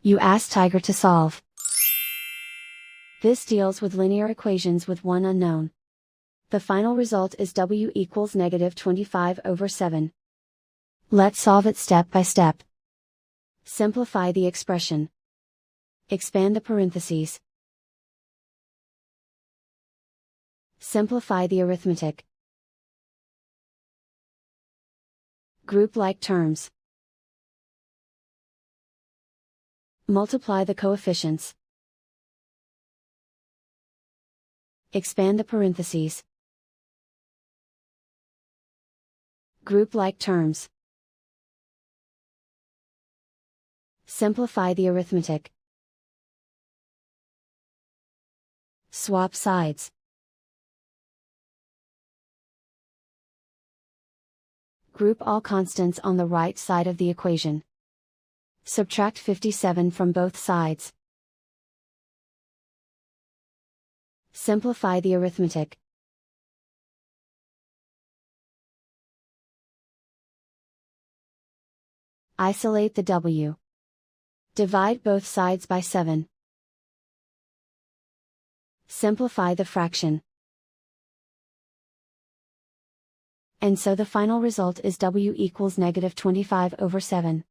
You ask Tiger to solve. This deals with linear equations with one unknown. The final result is w equals -25/7. Let's solve it step by step. Simplify the expression. Expand the parentheses. Simplify the arithmetic. Group like terms. Multiply the coefficients. Expand the parentheses. Group like terms. Simplify the arithmetic. Swap sides. Group all constants on the right side of the equation. Subtract 57 from both sides. Simplify the arithmetic. Isolate the w. Divide both sides by 7. Simplify the fraction. And so the final result is w equals -25/7.